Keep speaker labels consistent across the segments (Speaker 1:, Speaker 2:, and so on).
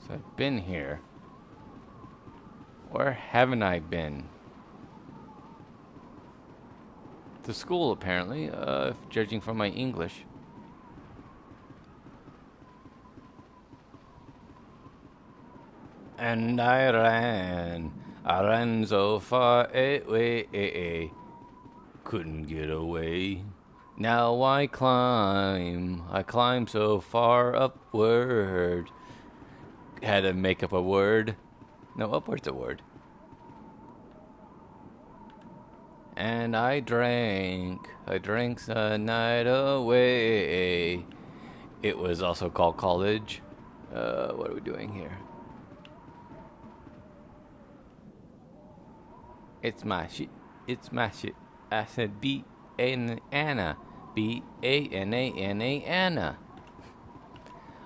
Speaker 1: So I've been here. Where haven't I been? To school, apparently, judging from my English. And I ran so far away, couldn't get away. Now I climb so far upward. Had to make up a word. No, upward's a word. And I drank the night away. It was also called college. What are we doing here? It's my shit. It's my shit. I said Anna. Bana Anna.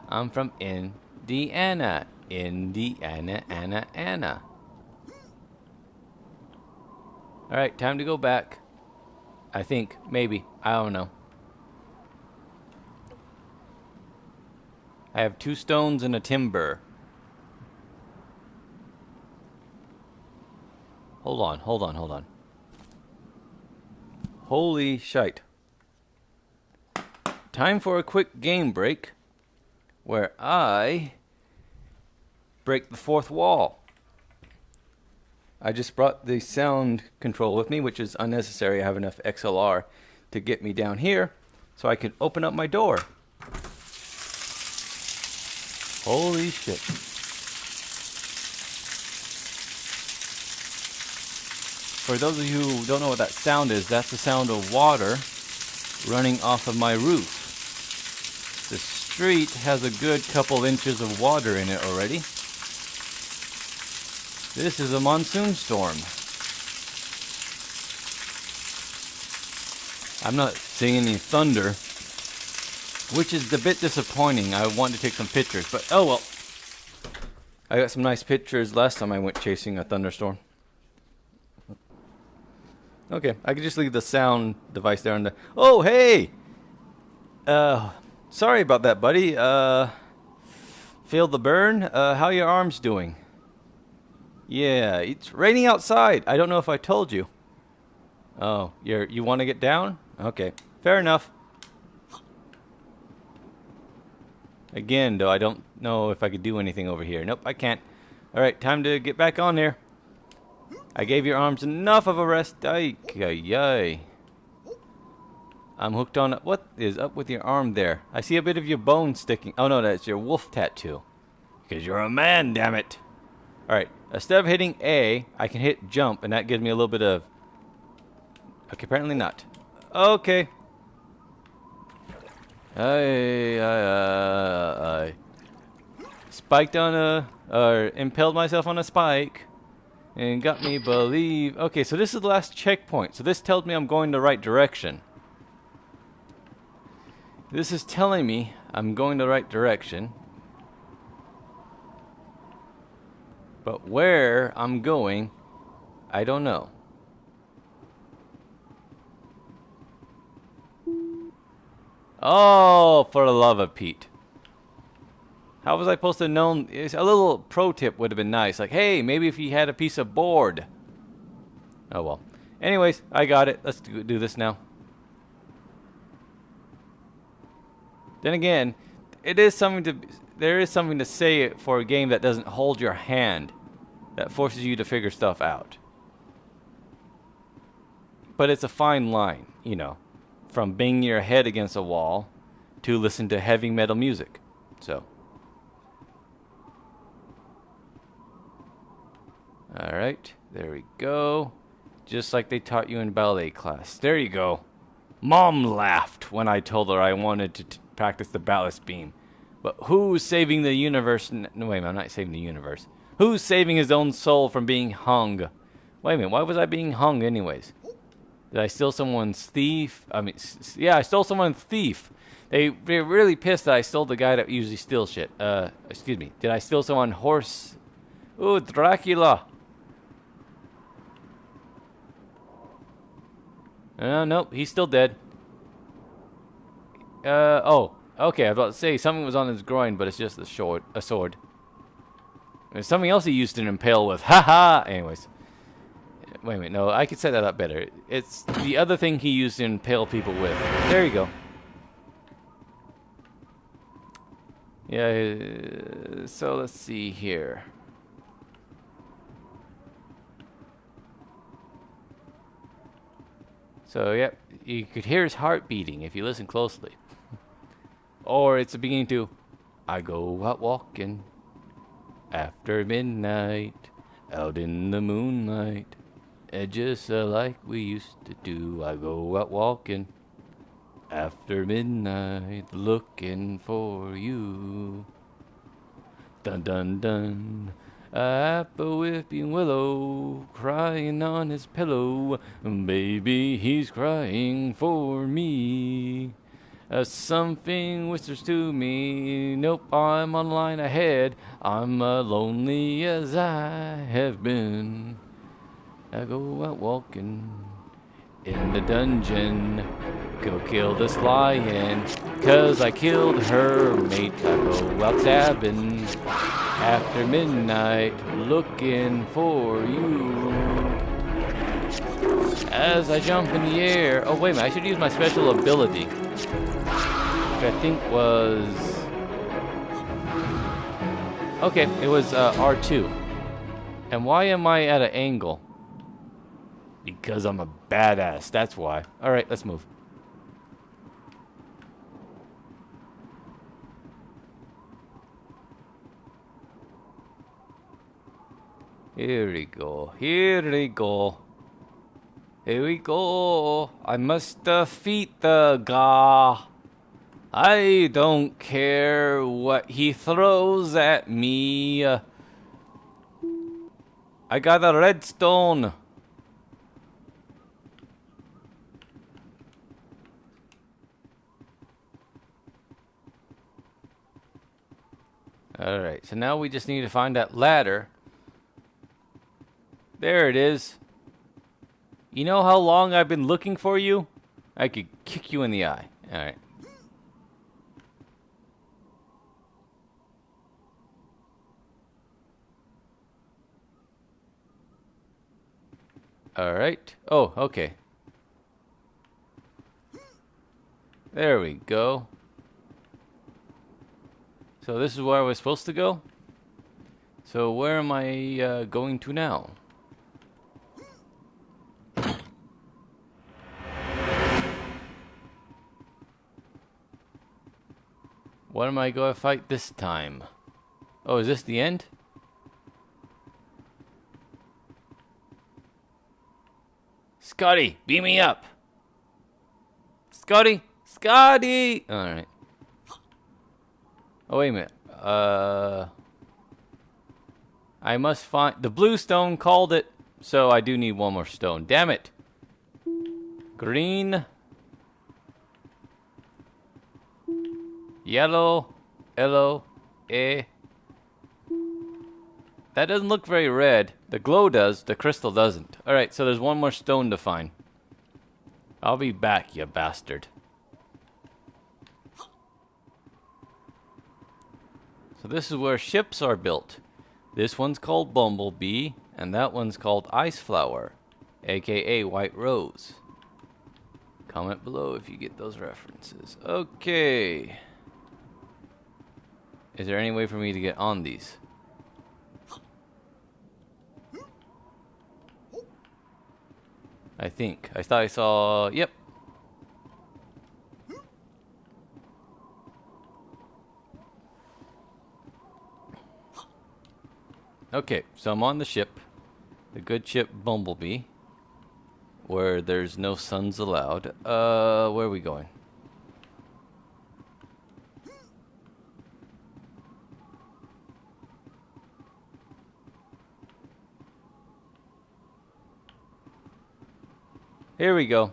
Speaker 1: I'm from Indiana. Anna. Alright, time to go back. I think. Maybe. I don't know. I have 2 stones and a timber. Hold on. Holy shite. Time for a quick game break where I break the 4th wall. I just brought the sound control with me, which is unnecessary. I have enough XLR to get me down here so I can open up my door. Holy shit. For those of you who don't know what that sound is, that's the sound of water running off of my roof. The street has a good couple inches of water in it already. This is a monsoon storm. I'm not seeing any thunder, which is a bit disappointing. I wanted to take some pictures, but oh well. I got some nice pictures last time I went chasing a thunderstorm. Okay, I could just leave the sound device there on the... Oh, hey! Sorry about that, buddy. Feel the burn? How your arms doing? Yeah, it's raining outside. I don't know if I told you. Oh, you want to get down? Okay, fair enough. Again, though, I don't know if I could do anything over here. Nope, I can't. Alright, time to get back on there. I gave your arms enough of a rest. I'm hooked on... What is up with your arm there? I see a bit of your bone sticking. Oh no, that's your wolf tattoo. Because you're a man, damn it. Alright, instead of hitting A, I can hit jump, and that gives me a little bit of... Okay, apparently not. Okay. I spiked on a... Or impaled myself on a spike. And got me believe... Okay, so this is the last checkpoint. So this tells me I'm going the right direction. This is telling me I'm going the right direction. But where I'm going, I don't know. Oh, for the love of Pete. How was I supposed to know? A little pro tip would have been nice. Like, hey, maybe if you had a piece of board. Oh, well. Anyways, I got it. Let's do this now. Then again, there is something to say for a game that doesn't hold your hand. That forces you to figure stuff out. But it's a fine line, you know. From banging your head against a wall to listen to heavy metal music. So... Alright, there we go. Just like they taught you in ballet class. There you go. Mom laughed when I told her I wanted to practice the ballast beam. But who's saving the universe? No, wait a minute, I'm not saving the universe. Who's saving his own soul from being hung? Wait a minute, why was I being hung anyways? Did I steal someone's thief? Yeah, I stole someone's thief. They're really pissed that I stole the guy that usually steals shit. Excuse me. Did I steal someone's horse? Ooh, Dracula. Nope, he's still dead. Oh, okay, I was about to say something was on his groin, but it's just a sword. There's something else he used to impale with. Ha ha! Anyways. Wait a minute. No, I could set that up better. It's the other thing he used to impale people with. There you go. Yeah, so let's see here. So, yep, you could hear his heart beating if you listen closely. Or it's beginning to, I go out walking after midnight, out in the moonlight, and just like we used to do. I go out walking after midnight, looking for you. Dun dun dun. Up a whipping willow, crying on his pillow. Baby, he's crying for me. Something whispers to me, nope, I'm on line ahead. I'm lonely as I have been. I go out walking in the dungeon. Go kill this lion, 'cause I killed her mate. I go out stabbing after midnight, looking for you. As I jump in the air. Oh, wait a minute, I should use my special ability, which I think was... Okay, it was R2. And why am I at an angle? Because I'm a badass, that's why. Alright, let's move. Here we go, here we go. Here we go. I must defeat the guy. I don't care what he throws at me. I got a redstone. Alright, so now we just need to find that ladder. There it is. You know how long I've been looking for you? I could kick you in the eye. Alright. Alright. Oh, okay. There we go. So this is where I was supposed to go? So where am I going to now? What am I going to fight this time? Oh, is this the end? Scotty, beam me up! Scotty! Scotty! Alright. Oh, wait a minute. I must find... The blue stone called it, so I do need one more stone. Damn it! Green... Yellow, yellow, That doesn't look very red. The glow does, the crystal doesn't. Alright, so there's one more stone to find. I'll be back, you bastard. So this is where ships are built. This one's called Bumblebee, and that one's called Ice Flower, aka White Rose. Comment below if you get those references. Okay. Is there any way for me to get on these? I think. I thought I saw... Yep. Okay, so I'm on the ship. The good ship Bumblebee. Where there's no suns allowed. Where are we going? Here we go.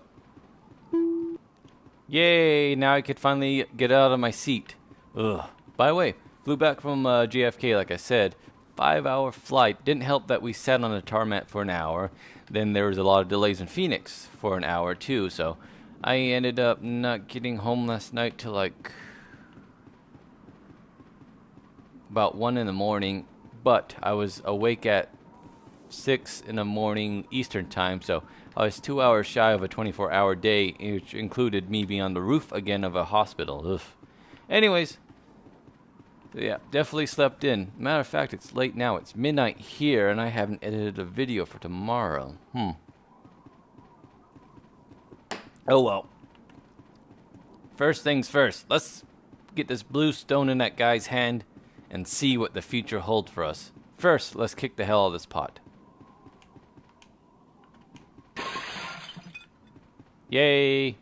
Speaker 1: Yay, now I could finally get out of my seat. Ugh. By the way, flew back from JFK like I said. 5-hour flight. Didn't help that we sat on a tarmac for an hour. Then there was a lot of delays in Phoenix for an hour too. So I ended up not getting home last night till like about 1 in the morning. but I was awake at 6 in the morning Eastern time, so I was 2 hours shy of a 24-hour day, which included me being on the roof again of a hospital. Ugh. Anyways, yeah, definitely slept in. Matter of fact, it's late now. It's midnight here, and I haven't edited a video for tomorrow. Oh well. First things first, let's get this blue stone in that guy's hand and see what the future holds for us. First, let's kick the hell out of this pot. Yay!